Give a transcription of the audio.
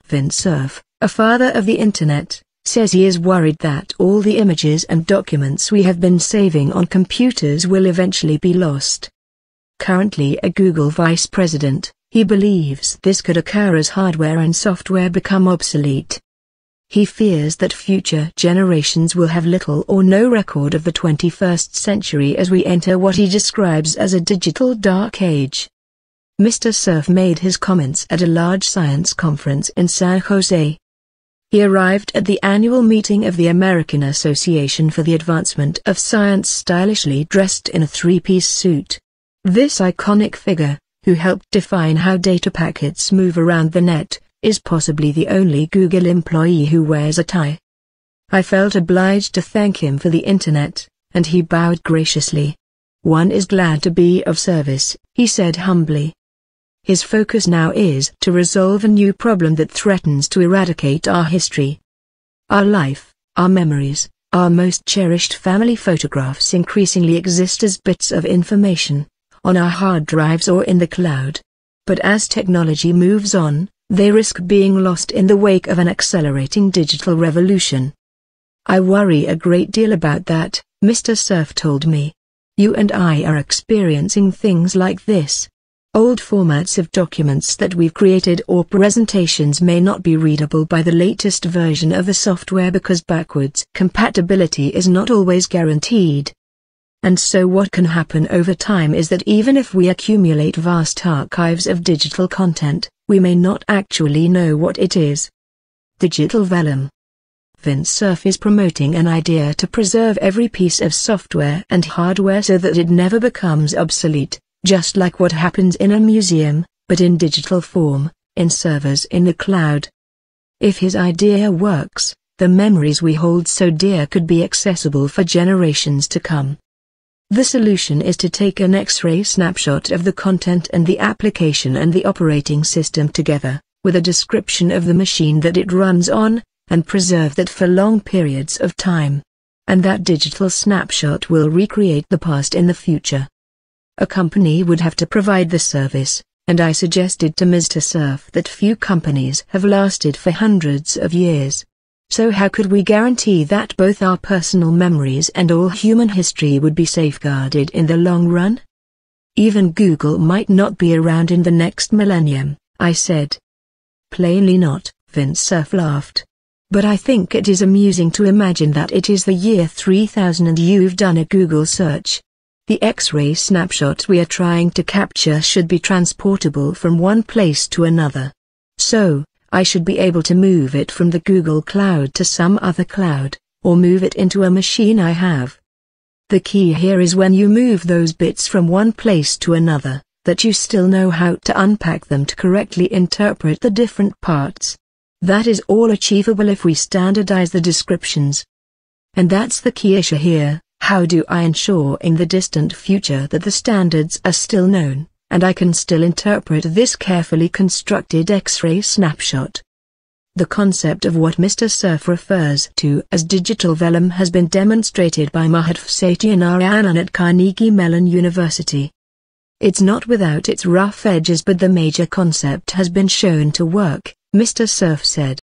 Vint Cerf, a father of the Internet, says he is worried that all the images and documents we have been saving on computers will eventually be lost. Currently a Google vice president, he believes this could occur as hardware and software become obsolete. He fears that future generations will have little or no record of the 21st century as we enter what he describes as a digital dark age. Mr. Cerf made his comments at a large science conference in San Jose. He arrived at the annual meeting of the American Association for the Advancement of Science stylishly dressed in a three-piece suit. This iconic figure, who helped define how data packets move around the net, is possibly the only Google employee who wears a tie. I felt obliged to thank him for the Internet, and he bowed graciously. One is glad to be of service, he said humbly. His focus now is to resolve a new problem that threatens to eradicate our history. Our life, our memories, our most cherished family photographs increasingly exist as bits of information, on our hard drives or in the cloud. But as technology moves on, they risk being lost in the wake of an accelerating digital revolution. I worry a great deal about that, Mr. Cerf told me. You and I are experiencing things like this. Old formats of documents that we've created or presentations may not be readable by the latest version of the software because backwards compatibility is not always guaranteed. And so what can happen over time is that even if we accumulate vast archives of digital content, we may not actually know what it is. Digital vellum. Vint Cerf is promoting an idea to preserve every piece of software and hardware so that it never becomes obsolete, just like what happens in a museum, but in digital form, in servers in the cloud. If his idea works, the memories we hold so dear could be accessible for generations to come. The solution is to take an X-ray snapshot of the content and the application and the operating system together, with a description of the machine that it runs on, and preserve that for long periods of time. And that digital snapshot will recreate the past in the future. A company would have to provide the service, and I suggested to Mr. Cerf that few companies have lasted for hundreds of years. So how could we guarantee that both our personal memories and all human history would be safeguarded in the long run? Even Google might not be around in the next millennium, I said. Plainly not, Vint Cerf laughed. But I think it is amusing to imagine that it is the year 3000 and you've done a Google search. The X-ray snapshot we are trying to capture should be transportable from one place to another. So, I should be able to move it from the Google Cloud to some other cloud, or move it into a machine I have. The key here is when you move those bits from one place to another, that you still know how to unpack them to correctly interpret the different parts. That is all achievable if we standardize the descriptions. And that's the key issue here. How do I ensure in the distant future that the standards are still known, and I can still interpret this carefully constructed X-ray snapshot? The concept of what Mr. Cerf refers to as digital vellum has been demonstrated by Mahatma Satyanarayanan at Carnegie Mellon University. It's not without its rough edges, but the major concept has been shown to work, Mr. Cerf said.